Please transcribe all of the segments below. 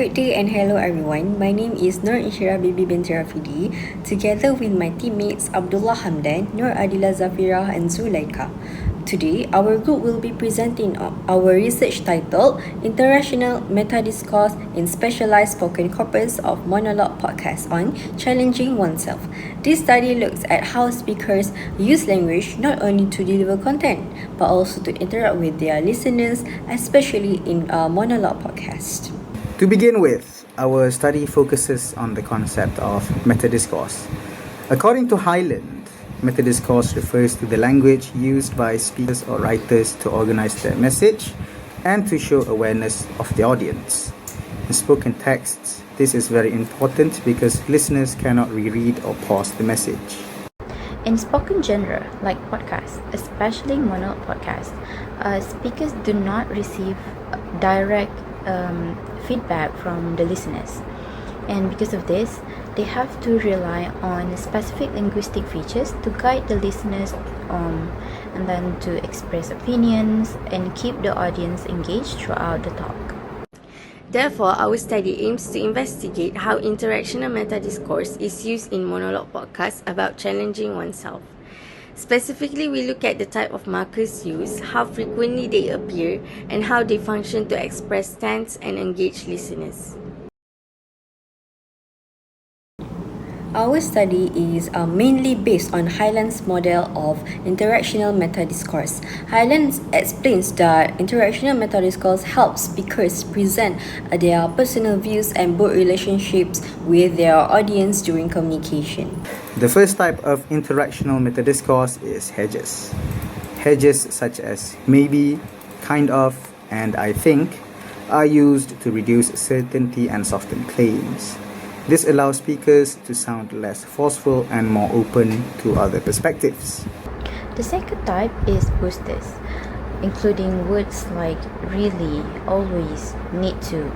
Good day and hello everyone. My name is Nur Inshira Bibi binti Rafidi, together with my teammates Abdullah Hamdan, Nur Adila Zafira and Zulaika. Today, our group will be presenting our research titled Interactional Metadiscourse in Specialized Spoken Corpus of Monologue Podcast on Challenging Oneself. This study looks at how speakers use language not only to deliver content, but also to interact with their listeners, especially in a monologue podcast. To begin with, our study focuses on the concept of metadiscourse. According to Highland, metadiscourse refers to the language used by speakers or writers to organize their message and to show awareness of the audience. In spoken texts, this is very important because listeners cannot reread or pause the message. In spoken genre, like podcasts, especially monologue podcasts, speakers do not receive direct feedback from the listeners. And because of this, they have to rely on specific linguistic features to guide the listeners and then to express opinions and keep the audience engaged throughout the talk. Therefore, our study aims to investigate how interactional metadiscourse is used in monologue podcasts about challenging oneself. Specifically, we look at the type of markers used, how frequently they appear, and how they function to express stance and engage listeners. Our study is mainly based on Highland's model of interactional metadiscourse. Highland explains that interactional metadiscourse helps speakers present their personal views and build relationships with their audience during communication. The first type of interactional metadiscourse is hedges. Hedges such as maybe, kind of, and I think are used to reduce certainty and soften claims. This allows speakers to sound less forceful and more open to other perspectives. The second type is boosters, including words like really, always, need to.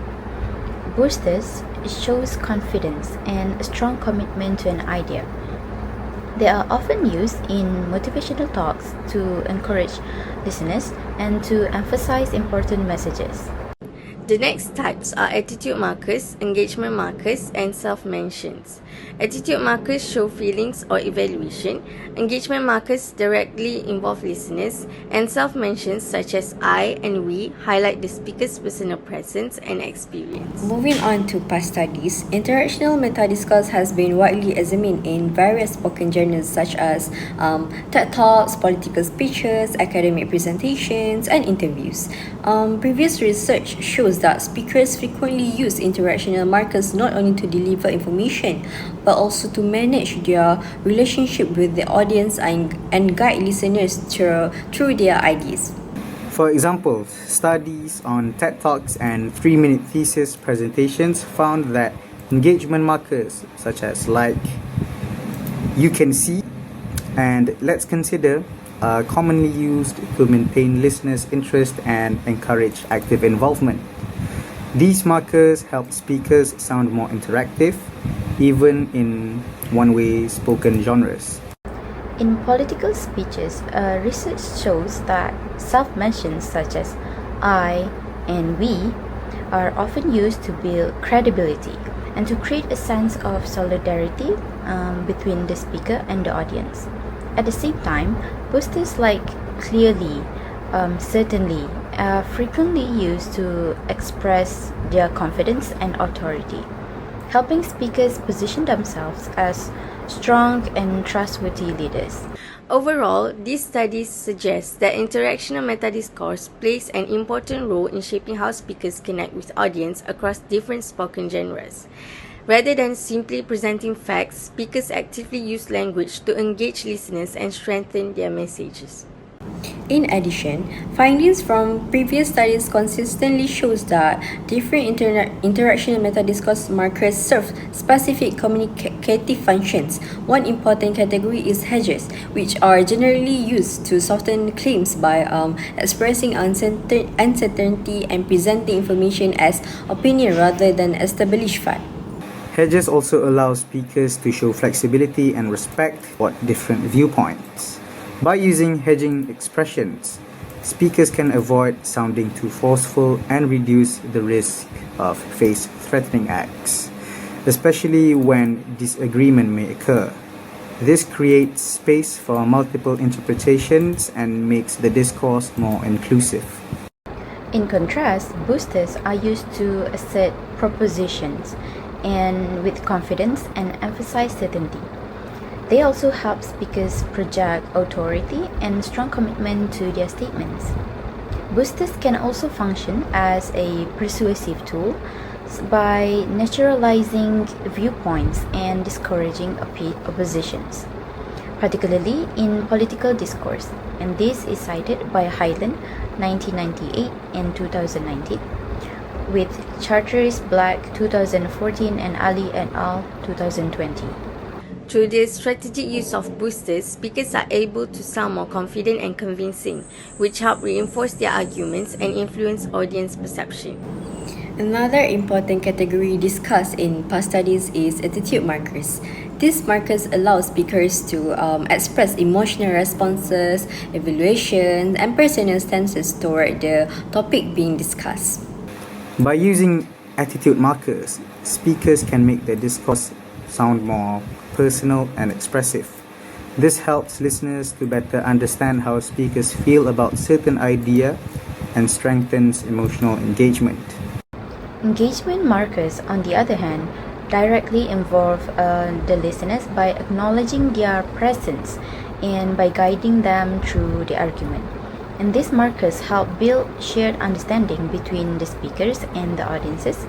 Boosters shows confidence and a strong commitment to an idea. They are often used in motivational talks to encourage listeners and to emphasize important messages. The next types are attitude markers, engagement markers, and self-mentions. Attitude markers show feelings or evaluation. Engagement markers directly involve listeners, and self-mentions such as I and we highlight the speaker's personal presence and experience. Moving on to past studies, interactional metadiscourse has been widely examined in various spoken genres such as TED Talks, political speeches, academic presentations, and interviews. Previous research shows that speakers frequently use interactional markers not only to deliver information, but also to manage their relationship with the audience and guide listeners through their ideas. For example, studies on TED Talks and 3-minute thesis presentations found that engagement markers such as like, you can see, and let's consider are commonly used to maintain listeners' interest and encourage active involvement. These markers help speakers sound more interactive, even in one-way spoken genres. In political speeches, research shows that self-mentions such as I and we are often used to build credibility and to create a sense of solidarity between the speaker and the audience. At the same time, boosters like clearly, certainly are frequently used to express their confidence and authority, helping speakers position themselves as strong and trustworthy leaders. Overall, these studies suggest that interactional metadiscourse plays an important role in shaping how speakers connect with audience across different spoken genres. Rather than simply presenting facts, speakers actively use language to engage listeners and strengthen their messages. In addition, findings from previous studies consistently shows that different interactional metadiscourse markers serve specific communicative functions. One important category is hedges, which are generally used to soften claims by expressing uncertainty and presenting information as opinion rather than established fact. Hedges also allow speakers to show flexibility and respect for different viewpoints. By using hedging expressions, Speakers can avoid sounding too forceful and reduce the risk of face-threatening acts, especially when disagreement may occur. This creates space for multiple interpretations and makes the discourse more inclusive. In contrast, boosters are used to assert propositions and with confidence and emphasize certainty. They also help speakers project authority and strong commitment to their statements. Boosters can also function as a persuasive tool by naturalizing viewpoints and discouraging oppositions, particularly in political discourse, and this is cited by Highland 1998 and 2019, with Charteris Black 2014 and Ali et al. 2020. Through the strategic use of boosters, speakers are able to sound more confident and convincing, which help reinforce their arguments and influence audience perception. Another important category discussed in past studies is attitude markers. These markers allow speakers to express emotional responses, evaluations, and personal stances toward the topic being discussed. By using attitude markers, speakers can make their discourse sound more personal and expressive. This helps listeners to better understand how speakers feel about certain idea and strengthens emotional engagement. Engagement markers, on the other hand, directly involve the listeners by acknowledging their presence and by guiding them through the argument. And these markers help build shared understanding between the speakers and the audiences,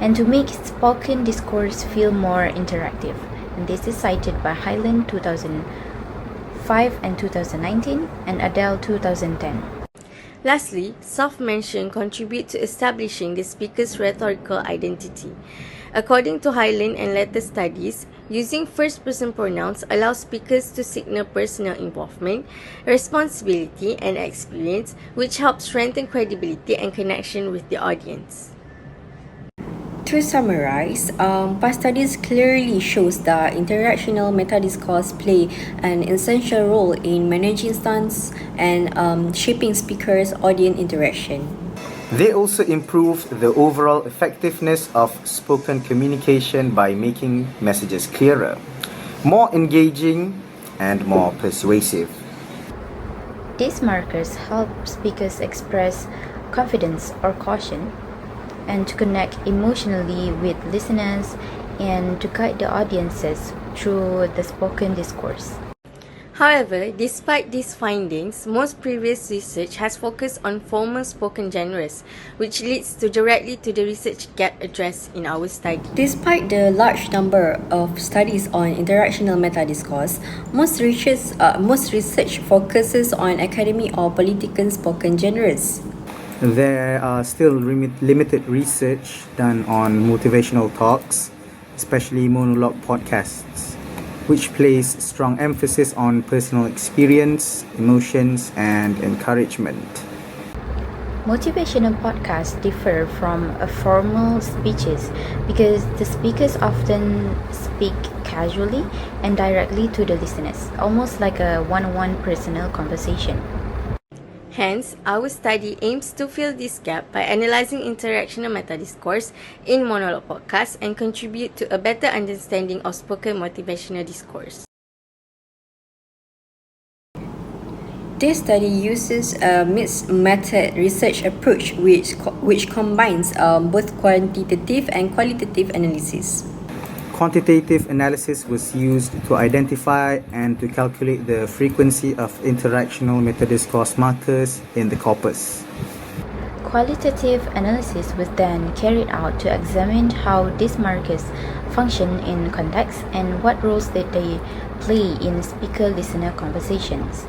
and to make spoken discourse feel more interactive. And this is cited by Highland 2005 and 2019 and Adele 2010. Lastly, self-mention contribute to establishing the speaker's rhetorical identity. According to Highland and later studies, using first-person pronouns allows speakers to signal personal involvement, responsibility, and experience, which helps strengthen credibility and connection with the audience. To summarize, past studies clearly shows that interactional metadiscourse play an essential role in managing stance and shaping speakers' audience interaction. They also improve the overall effectiveness of spoken communication by making messages clearer, more engaging, and more persuasive. These markers help speakers express confidence or caution, and to connect emotionally with listeners and to guide the audiences through the spoken discourse. However, despite these findings, most previous research has focused on formal spoken genres, which leads directly to the research gap addressed in our study. Despite the large number of studies on interactional metadiscourse, most research focuses on academic or political spoken genres. There are still limited research done on motivational talks, especially monologue podcasts, which place strong emphasis on personal experience, emotions, and encouragement. Motivational podcasts differ from formal speeches because the speakers often speak casually and directly to the listeners, almost like a one-on-one personal conversation. Hence, our study aims to fill this gap by analyzing interactional metadiscourse in monologue podcasts and contribute to a better understanding of spoken motivational discourse. This study uses a mixed method research approach which combines both quantitative and qualitative analysis. Quantitative analysis was used to identify and to calculate the frequency of interactional metadiscourse markers in the corpus. Qualitative analysis was then carried out to examine how these markers function in context and what roles that they play in speaker-listener conversations.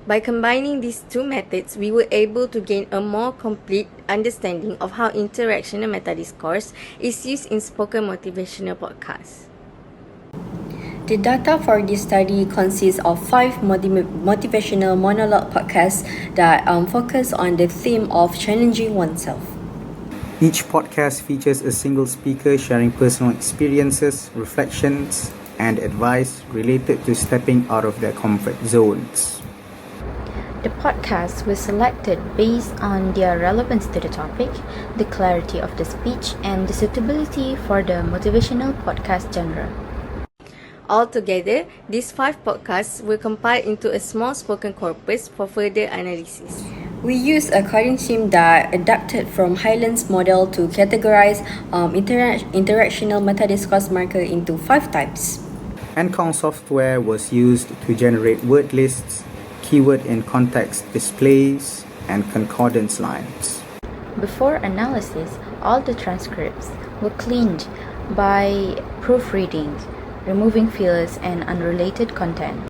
By combining these two methods, we were able to gain a more complete understanding of how interactional metadiscourse is used in spoken motivational podcasts. The data for this study consists of 5 motivational monologue podcasts that focus on the theme of challenging oneself. Each podcast features a single speaker sharing personal experiences, reflections, and advice related to stepping out of their comfort zones. The podcasts were selected based on their relevance to the topic, the clarity of the speech, and the suitability for the motivational podcast genre. Altogether, these 5 podcasts were compiled into a small spoken corpus for further analysis. We used a coding scheme that adapted from Highland's model to categorize interactional metadiscourse marker into 5 types. Encount software was used to generate word lists, keyword in context displays, and concordance lines. Before analysis, all the transcripts were cleaned by proofreading, removing fillers and unrelated content.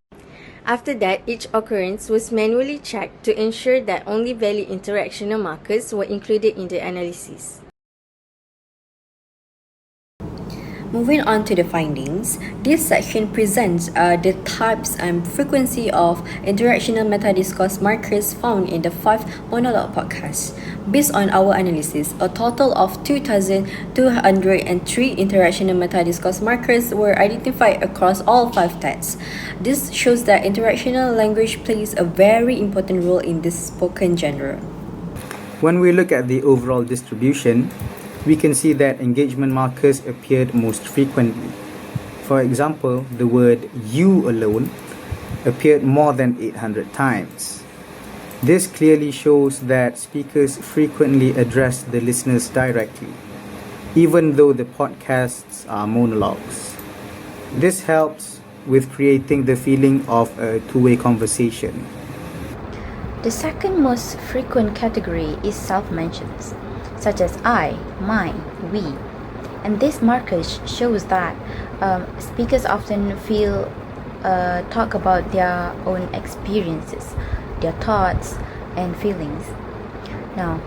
After that, each occurrence was manually checked to ensure that only valid interactional markers were included in the analysis. Moving on to the findings, this section presents the types and frequency of interactional metadiscourse markers found in the 5 monologue podcasts. Based on our analysis, a total of 2,203 interactional metadiscourse markers were identified across all 5 texts. This shows that interactional language plays a very important role in this spoken genre. When we look at the overall distribution, we can see that engagement markers appeared most frequently. For example, the word "you" alone appeared more than 800 times. This clearly shows that speakers frequently address the listeners directly, even though the podcasts are monologues. This helps with creating the feeling of a two-way conversation. The second most frequent category is self-mentions, such as I, mine, we. And this markers shows that speakers often talk about their own experiences, their thoughts and feelings. Now,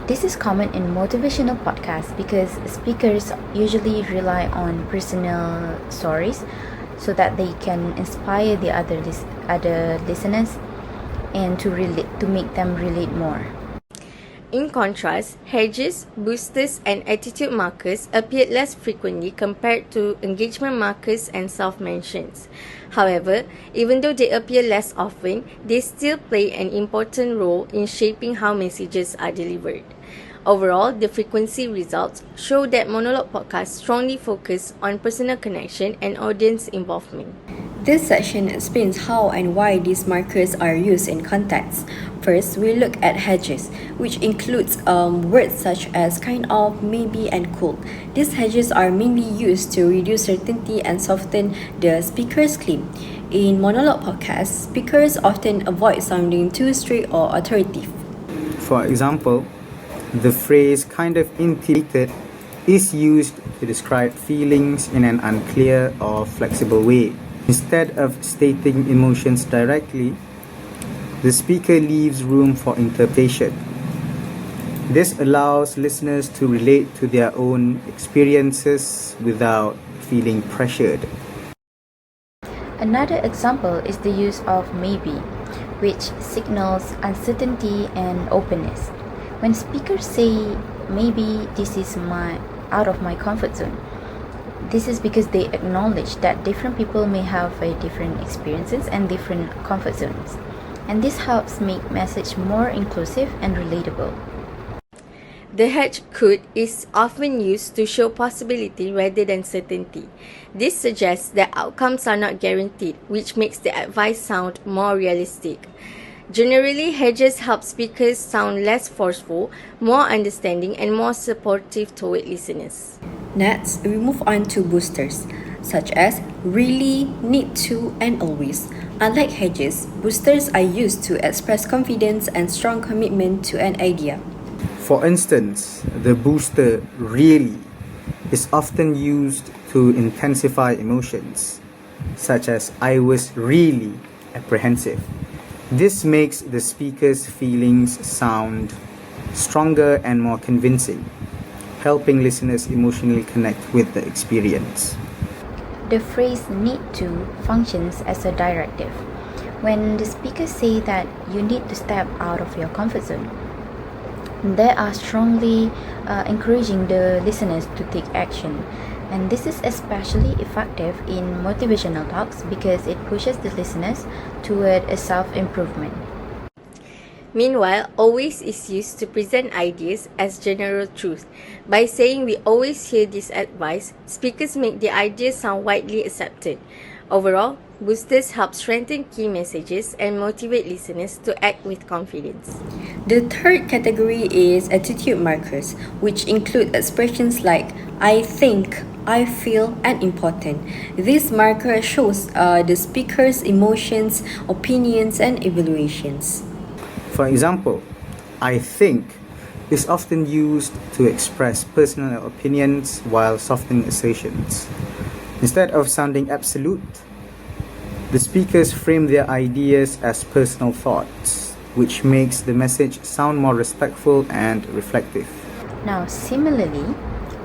this is common in motivational podcasts because speakers usually rely on personal stories so that they can inspire the other listeners and to make them relate more. In contrast, hedges, boosters, and attitude markers appeared less frequently compared to engagement markers and self-mentions. However, even though they appear less often, they still play an important role in shaping how messages are delivered. Overall, the frequency results show that monologue podcasts strongly focus on personal connection and audience involvement. This section explains how and why these markers are used in context. First, we look at hedges, which includes words such as kind of, maybe, and could. These hedges are mainly used to reduce certainty and soften the speaker's claim. In monologue podcasts, speakers often avoid sounding too strict or authoritative. For example, the phrase "kind of intimidated" is used to describe feelings in an unclear or flexible way. Instead of stating emotions directly, the speaker leaves room for interpretation. This allows listeners to relate to their own experiences without feeling pressured. Another example is the use of maybe, which signals uncertainty and openness. When speakers say, maybe this is out of my comfort zone, this is because they acknowledge that different people may have different experiences and different comfort zones. And this helps make message more inclusive and relatable. The hedge could is often used to show possibility rather than certainty. This suggests that outcomes are not guaranteed, which makes the advice sound more realistic. Generally, hedges help speakers sound less forceful, more understanding, and more supportive toward listeners. Next, we move on to boosters, such as really, need to, and always. Unlike hedges, boosters are used to express confidence and strong commitment to an idea. For instance, the booster "really" is often used to intensify emotions, such as "I was really apprehensive." This makes the speaker's feelings sound stronger and more convincing, helping listeners emotionally connect with the experience. The phrase "need to" functions as a directive. When the speakers say that you need to step out of your comfort zone, they are strongly encouraging the listeners to take action. And this is especially effective in motivational talks because it pushes the listeners toward a self-improvement. Meanwhile, always is used to present ideas as general truth. By saying we always hear this advice, speakers make the idea sound widely accepted. Overall, boosters help strengthen key messages and motivate listeners to act with confidence. The third category is attitude markers, which include expressions like I think, I feel, and important. This marker shows the speaker's emotions, opinions, and evaluations. For example, I think is often used to express personal opinions while softening assertions. Instead of sounding absolute, the speakers frame their ideas as personal thoughts, which makes the message sound more respectful and reflective. Now, similarly,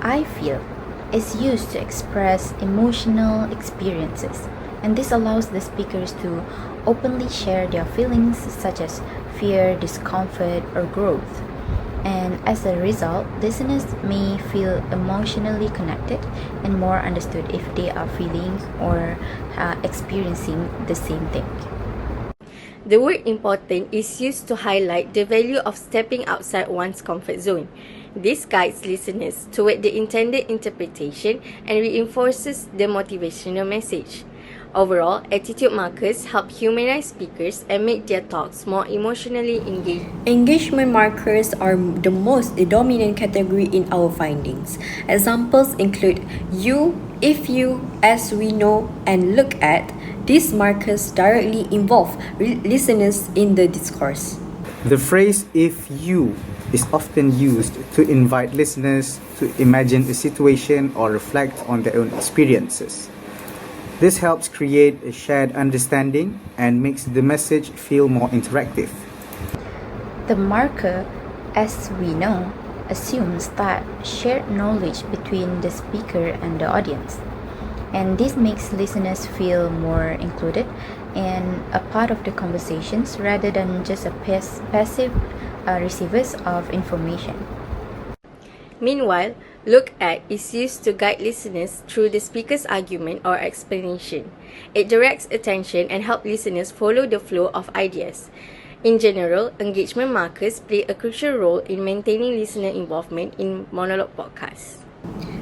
I feel is used to express emotional experiences, and this allows the speakers to openly share their feelings such as fear, discomfort, or growth. And as a result, listeners may feel emotionally connected and more understood if they are feeling or experiencing the same thing. The word important is used to highlight the value of stepping outside one's comfort zone. This guides listeners toward the intended interpretation and reinforces the motivational message. Overall, attitude markers help humanize speakers and make their talks more emotionally engaged. Engagement markers are the most dominant category in our findings. Examples include you, if you, as we know, and look at. These markers directly involve listeners in the discourse. The phrase if you is often used to invite listeners to imagine a situation or reflect on their own experiences. This helps create a shared understanding and makes the message feel more interactive. The marker, as we know, assumes that shared knowledge between the speaker and the audience. And this makes listeners feel more included and a part of the conversations rather than just a passive receivers of information. Meanwhile, look at is used to guide listeners through the speaker's argument or explanation. It directs attention and helps listeners follow the flow of ideas. In general, engagement markers play a crucial role in maintaining listener involvement in monologue podcasts.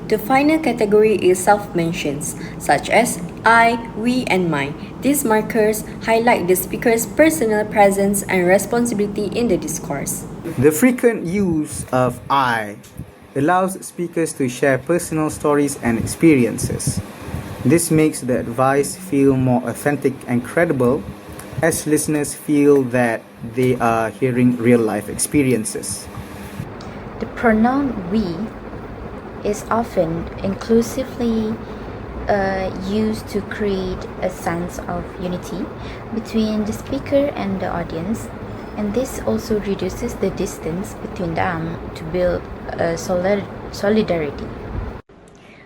The final category is self-mentions, such as I, we, and my. These markers highlight the speaker's personal presence and responsibility in the discourse. The frequent use of I allows speakers to share personal stories and experiences. This makes the advice feel more authentic and credible as listeners feel that they are hearing real-life experiences. The pronoun we is often inclusively used to create a sense of unity between the speaker and the audience, and this also reduces the distance between them to build a solidarity.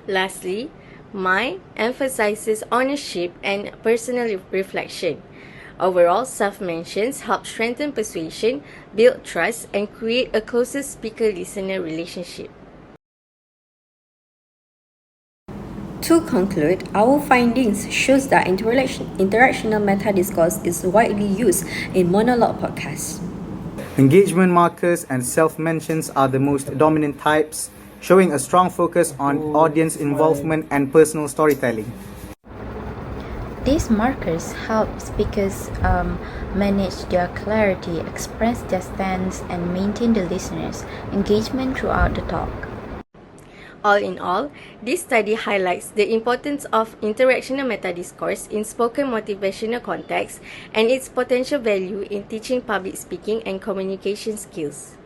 Lastly, my emphasizes ownership and personal reflection. Overall, self-mentions help strengthen persuasion, build trust, and create a closer speaker-listener relationship. To conclude, our findings shows that interactional metadiscourse is widely used in monologue podcasts. Engagement markers and self-mentions are the most dominant types, showing a strong focus on audience involvement and personal storytelling. These markers help speakers manage their clarity, express their stance, and maintain the listeners' engagement throughout the talk. All in all, this study highlights the importance of interactional metadiscourse in spoken motivational contexts and its potential value in teaching public speaking and communication skills.